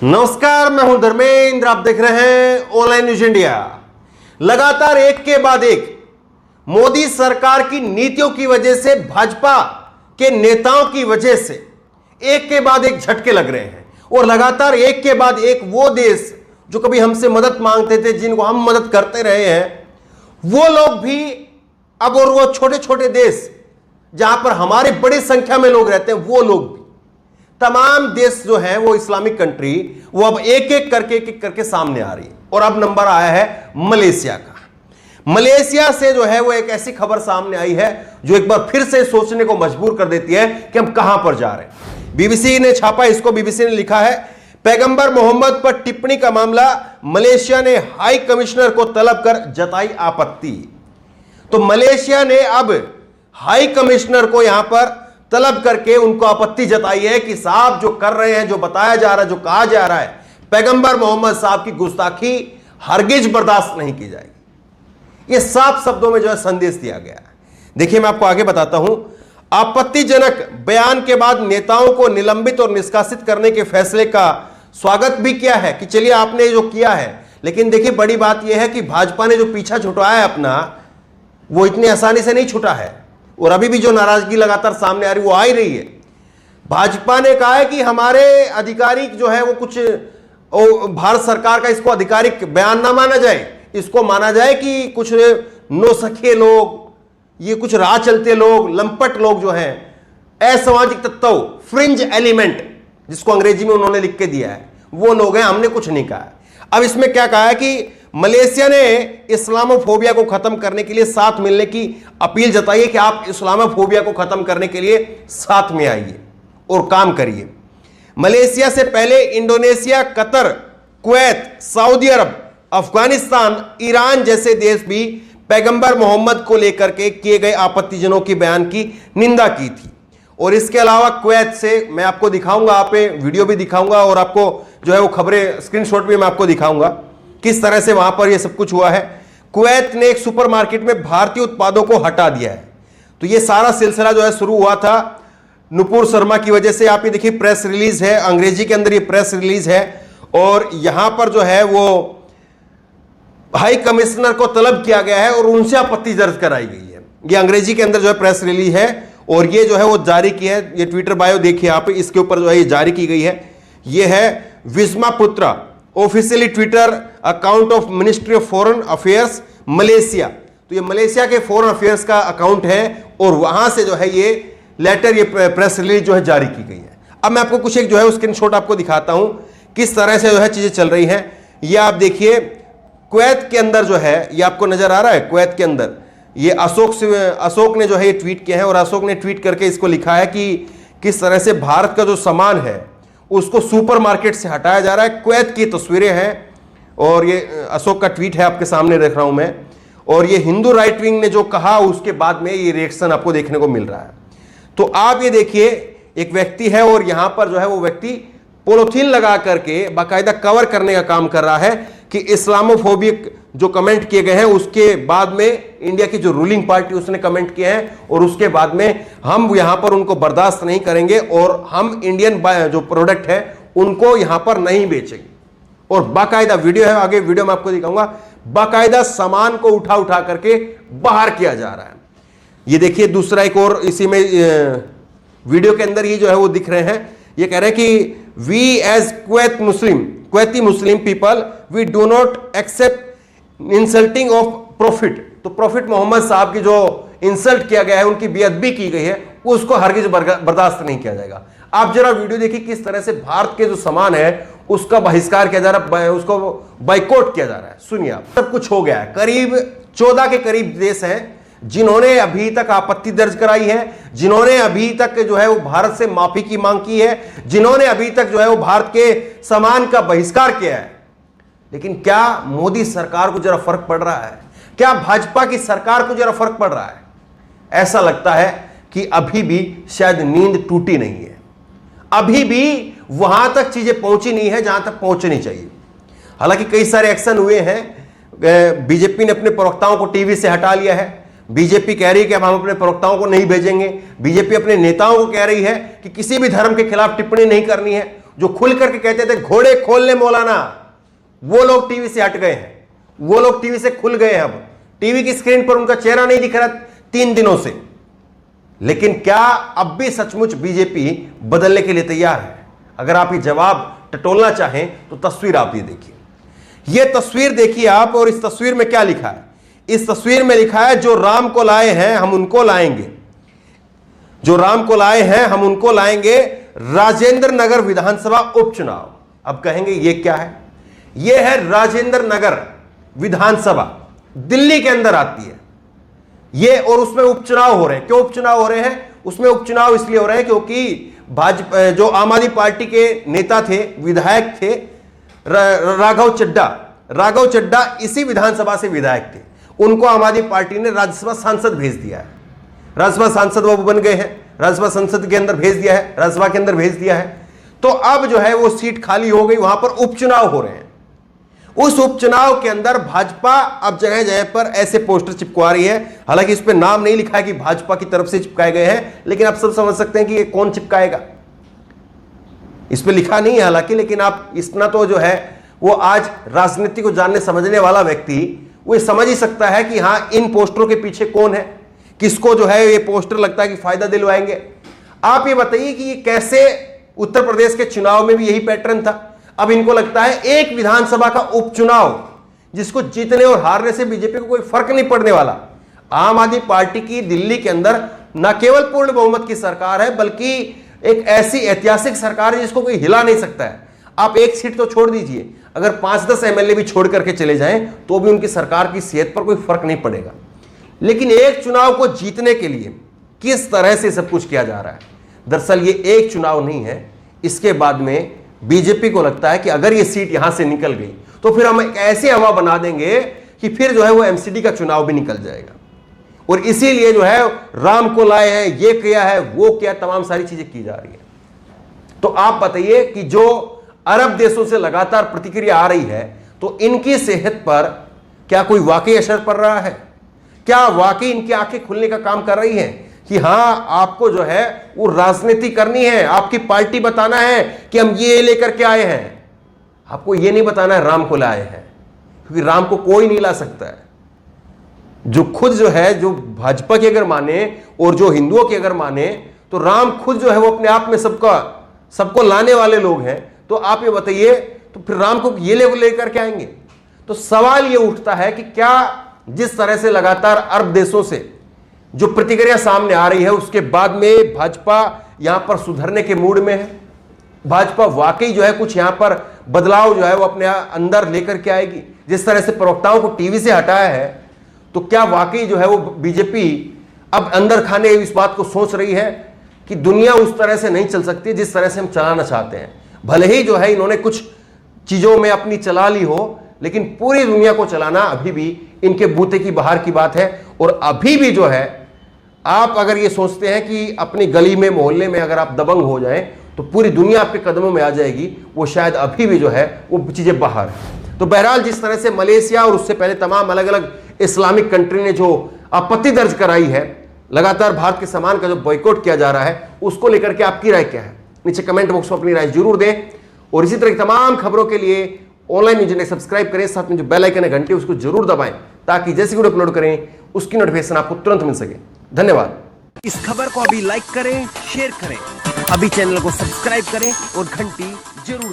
नमस्कार, मैं हूं धर्मेंद्र। आप देख रहे हैं ऑनलाइन न्यूज इंडिया। लगातार एक के बाद एक मोदी सरकार की नीतियों की वजह से, भाजपा के नेताओं की वजह से एक के बाद एक झटके लग रहे हैं और लगातार एक के बाद एक वो देश जो कभी हमसे मदद मांगते थे, जिनको हम मदद करते रहे हैं, वो लोग भी अब, और वो छोटे छोटे देश जहां पर हमारी बड़ी संख्या में लोग रहते हैं, वो लोग भी, तमाम देश जो है वो इस्लामिक कंट्री, वो अब एक एक करके सामने आ रही है। और अब नंबर आया है मलेशिया का। मलेशिया से जो है वो एक ऐसी खबर सामने आई है जो एक बार फिर से सोचने को मजबूर कर देती है कि हम कहां पर जा रहे हैं। बीबीसी ने छापा, इसको बीबीसी ने लिखा है, पैगंबर मोहम्मद पर टिप्पणी का मामला, मलेशिया ने हाई कमिश्नर को तलब कर जताई आपत्ति। तो मलेशिया ने अब हाई कमिश्नर को यहां पर तलब करके उनको आपत्ति जताई है कि साहब जो कर रहे हैं, जो बताया जा रहा है, जो कहा जा रहा है, पैगंबर मोहम्मद साहब की गुस्ताखी हरगिज बर्दाश्त नहीं की जाएगी। यह साफ शब्दों में जो है संदेश दिया गया है। देखिए, मैं आपको आगे बताता हूं। आपत्तिजनक बयान के बाद नेताओं को निलंबित और निष्कासित करने के फैसले का स्वागत भी किया है कि चलिए आपने जो किया है, लेकिन देखिए बड़ी बात यह है कि भाजपा ने जो पीछा छुटवाया है अपना, वो इतनी आसानी से नहीं छुटा है और अभी भी जो नाराजगी लगातार सामने आ रही वो आ ही रही है। भाजपा ने कहा है कि हमारे आधिकारिक जो है वो कुछ भारत सरकार का इसको आधिकारिक बयान ना माना जाए, इसको माना जाए कि कुछ नौसखे लोग, ये कुछ राह चलते लोग, लंपट लोग जो हैं, असामाजिक तत्व, फ्रिंज एलिमेंट, जिसको अंग्रेजी में उन्होंने लिख के दिया है, वो लोग हैं। हमने कुछ नहीं कहा। अब इसमें क्या कहा है कि मलेशिया ने इस्लामोफोबिया को खत्म करने के लिए साथ मिलने की अपील जताई है कि आप इस्लामोफोबिया को खत्म करने के लिए साथ में आइए और काम करिए। मलेशिया से पहले इंडोनेशिया, कतर, कुवैत, सऊदी अरब, अफगानिस्तान, ईरान जैसे देश भी पैगंबर मोहम्मद को लेकर के किए गए आपत्तिजनक की बयान की निंदा की थी। और इसके अलावा कुवैत से मैं आपको दिखाऊंगा, आप वीडियो भी दिखाऊंगा और आपको जो है वो खबरें स्क्रीनशॉट भी मैं आपको दिखाऊंगा किस तरह से वहां पर ये सब कुछ हुआ है। कुवैत ने एक सुपरमार्केट में भारतीय उत्पादों को हटा दिया है। तो ये सारा सिलसिला जो है शुरू हुआ था नुपुर शर्मा की वजह से। आप ये देखिए, प्रेस रिलीज है, अंग्रेजी के अंदर ये प्रेस रिलीज है और यहां पर जो है वो हाई कमिश्नर को तलब किया गया है और उनसे आपत्ति दर्ज कराई गई है। ये अंग्रेजी के अंदर जो है प्रेस रिलीज है और ये जो है वो जारी की है। ये ट्विटर बायो देखिए आप, इसके ऊपर जो है ये जारी की गई है। ये है विस्मा पुत्रा, officially Twitter account of ministry of foreign affairs Malaysia. तो ये मलेशिया के फॉरेन अफेयर्स का अकाउंट है और वहां से जो है ये लेटर, ये प्रेस रिलीज जो है जारी की गई है। अब मैं आपको कुछ एक जो है स्क्रीनशॉट आपको दिखाता हूं किस तरह से जो है चीजें चल रही हैं। ये आप देखिए, कुवैत के अंदर जो है, ये आपको नजर आ रहा है, कुवैत के अंदर ये अशोक ने जो है ये ट्वीट किया है और अशोक ने ट्वीट करके इसको लिखा है कि किस तरह से भारत का जो सामान है उसको सुपरमार्केट से हटाया जा रहा है। कुवैत की तस्वीरें हैं और ये अशोक का ट्वीट है, आपके सामने रख रहा हूं मैं। और ये हिंदू राइट विंग ने जो कहा उसके बाद में ये रिएक्शन आपको देखने को मिल रहा है। तो आप ये देखिए, एक व्यक्ति है और यहां पर जो है वो व्यक्ति पोलोथीन लगा करके बाकायदा कवर करने का काम कर रहा है कि इस्लामोफोबिक जो कमेंट किए गए हैं उसके बाद में इंडिया की जो रूलिंग पार्टी उसने कमेंट किए हैं और उसके बाद में हम यहां पर उनको बर्दाश्त नहीं करेंगे और हम इंडियन जो प्रोडक्ट है उनको यहां पर नहीं बेचेंगे। और बाकायदा वीडियो है, आगे वीडियो में आपको दिखाऊंगा, बाकायदा सामान को उठा उठा करके बाहर किया जा रहा है। ये देखिए दूसरा एक और इसी में वीडियो के अंदर ये जो है वो दिख रहे हैं। ये कह रहे हैं कि we as Kuwaiti Muslim people we do not accept insulting of prophet. तो प्रॉफिट मोहम्मद साहब की जो इंसल्ट किया गया है, उनकी बेअदबी की गई है, उसको हरगिज बर्दाश्त नहीं किया जाएगा। आप जरा वीडियो देखिए किस तरह से भारत के जो सामान है उसका बहिष्कार किया जा रहा है, उसको बाइकआउट किया जा रहा है। सुनिए आप, सब कुछ हो गया है। करीब 14 के करीब देश हैं जिन्होंने अभी तक आपत्ति दर्ज कराई है, जिन्होंने अभी तक जो है वो भारत से माफी की मांग की है, जिन्होंने अभी तक जो है वो भारत के सामान का बहिष्कार किया है। लेकिन क्या मोदी सरकार को जरा फर्क पड़ रहा है? क्या भाजपा की सरकार को जरा फर्क पड़ रहा है? ऐसा लगता है कि अभी भी शायद नींद टूटी नहीं है, अभी भी वहां तक चीजें पहुंची नहीं है जहां तक पहुंचनी चाहिए। हालांकि कई सारे एक्शन हुए हैं। बीजेपी ने अपने प्रवक्ताओं को टीवी से हटा लिया है। बीजेपी कह रही है कि हम अपने प्रवक्ताओं को नहीं भेजेंगे। बीजेपी अपने नेताओं को कह रही है कि किसी भी धर्म के खिलाफ टिप्पणी नहीं करनी है। जो खुल करके कहते थे घोड़े खोल ले मौलाना, वो लोग टीवी से हट गए हैं, वो लोग टीवी से खुल गए हैं। अब टीवी की स्क्रीन पर उनका चेहरा नहीं दिख रहा 3 दिनों से। लेकिन क्या अब भी सचमुच बीजेपी बदलने के लिए तैयार है? अगर आप ये जवाब टटोलना चाहें तो तस्वीर आप ये देखिए, ये तस्वीर देखिए आप, और इस तस्वीर में क्या लिखा है? इस तस्वीर में लिखा है, जो राम को लाए हैं हम उनको लाएंगे, जो राम को लाए हैं हम उनको लाएंगे, राजेंद्र नगर विधानसभा उपचुनाव। अब कहेंगे ये क्या है? ये है राजेंद्र नगर विधानसभा, दिल्ली के अंदर आती है ये, और उसमें उपचुनाव हो रहे हैं। क्यों उपचुनाव हो रहे हैं? उसमें उपचुनाव इसलिए हो रहे हैं क्योंकि भाजपा, जो आम आदमी पार्टी के नेता थे, विधायक थे, राघव चड्डा इसी विधानसभा से विधायक थे, उनको आम आदमी पार्टी ने राज्यसभा सांसद भेज दिया है। राज्यसभा सांसद वो बन गए हैं, राज्यसभा संसद के अंदर भेज दिया है, राज्यसभा के अंदर भेज दिया है। तो अब जो है वो सीट खाली हो गई, वहां पर उपचुनाव हो रहे हैं। उस उपचुनाव के अंदर भाजपा अब जगह जगह पर ऐसे पोस्टर चिपकवा रही है। हालांकि इस पे नाम नहीं लिखा है कि भाजपा की तरफ से चिपकाए गए हैं, लेकिन आप सब समझ सकते हैं कि ये कौन चिपकाएगा। इस पे लिखा नहीं है हालांकि, लेकिन आप इतना तो जो है वो आज राजनीति को जानने समझने वाला व्यक्ति वो ये समझ ही सकता है कि हाँ, इन पोस्टरों के पीछे कौन है, किसको जो है ये पोस्टर लगता है कि फायदा दिलवाएंगे। आप ये बताइए कि ये कैसे, उत्तर प्रदेश के चुनाव में भी यही पैटर्न था। अब इनको लगता है एक विधानसभा का उपचुनाव जिसको जीतने और हारने से बीजेपी को कोई फर्क नहीं पड़ने वाला। आम आदमी पार्टी की दिल्ली के अंदर न केवल पूर्ण बहुमत की सरकार है, बल्कि एक ऐसी ऐतिहासिक सरकार है जिसको कोई हिला नहीं सकता है। आप एक सीट तो छोड़ दीजिए, अगर 5-10 एमएलए भी छोड़ करके चले जाएं तो भी उनकी सरकार की सेहत पर कोई फर्क नहीं पड़ेगा। लेकिन एक चुनाव को जीतने के लिए किस तरह से सब कुछ किया जा रहा है? दरअसल ये एक चुनाव नहीं है, इसके बाद में बीजेपी को लगता है कि अगर ये सीट यहां से निकल गई तो फिर हम एक ऐसी हवा बना देंगे कि फिर जो है वो एमसीडी का चुनाव भी निकल जाएगा। और इसीलिए जो है राम को लाए हैं, ये किया है, वो किया, तमाम सारी चीजें की जा रही है। तो आप बताइए कि जो अरब देशों से लगातार प्रतिक्रिया आ रही है, तो इनकी सेहत पर क्या कोई वाकई असर पड़ रहा है? क्या वाकई इनकी आंखें खुलने का काम कर रही हैं कि हाँ, आपको जो है वो राजनीति करनी है, आपकी पार्टी बताना है कि हम ये लेकर के आए हैं। आपको ये नहीं बताना है राम को लाए हैं, क्योंकि राम को कोई नहीं ला सकता है। जो खुद जो है, जो भाजपा की अगर माने और जो हिंदुओं की अगर माने, तो राम खुद जो है वो अपने आप में सबको लाने वाले लोग हैं। तो आप ये बताइए, तो फिर राम को ये लेकर के आएंगे? तो सवाल ये उठता है कि क्या जिस तरह से लगातार अरब देशों से जो प्रतिक्रिया सामने आ रही है, उसके बाद में भाजपा यहां पर सुधरने के मूड में है, भाजपा वाकई जो है कुछ यहां पर बदलाव जो है वो अपने अंदर लेकर के आएगी। जिस तरह से प्रवक्ताओं को टीवी से हटाया है, तो क्या वाकई जो है वो बीजेपी अब अंदर खाने इस बात को सोच रही है कि दुनिया उस तरह से नहीं चल सकती जिस तरह से हम चलाना चाहते हैं। भले ही जो है इन्होंने कुछ चीजों में अपनी चला ली हो, लेकिन पूरी दुनिया को चलाना अभी भी इनके बूते की बाहर की बात है। और अभी भी जो है, आप अगर ये सोचते हैं कि अपनी गली में, मोहल्ले में अगर आप दबंग हो जाएं तो पूरी दुनिया आपके कदमों में आ जाएगी, वो शायद अभी भी जो है वो चीजें बाहर है। तो बहरहाल जिस तरह से मलेशिया और उससे पहले तमाम अलग अलग इस्लामिक कंट्री ने जो आपत्ति दर्ज कराई है, लगातार भारत के सामान का जो बॉयकॉट किया जा रहा है, उसको लेकर के आपकी राय क्या है? नीचे कमेंट बॉक्स में अपनी राय जरूर दें। और इसी तरह की तमाम खबरों के लिए ऑनलाइन न्यूज़ इंडेक्स सब्सक्राइब करें, साथ में जो बेल आइकन है घंटी उसको जरूर दबाएं, ताकि जैसे वीडियो अपलोड करें उसकी नोटिफिकेशन आपको तुरंत मिल सके। धन्यवाद। इस खबर को अभी लाइक करें, शेयर करें, अभी चैनल को सब्सक्राइब करें और घंटी जरूर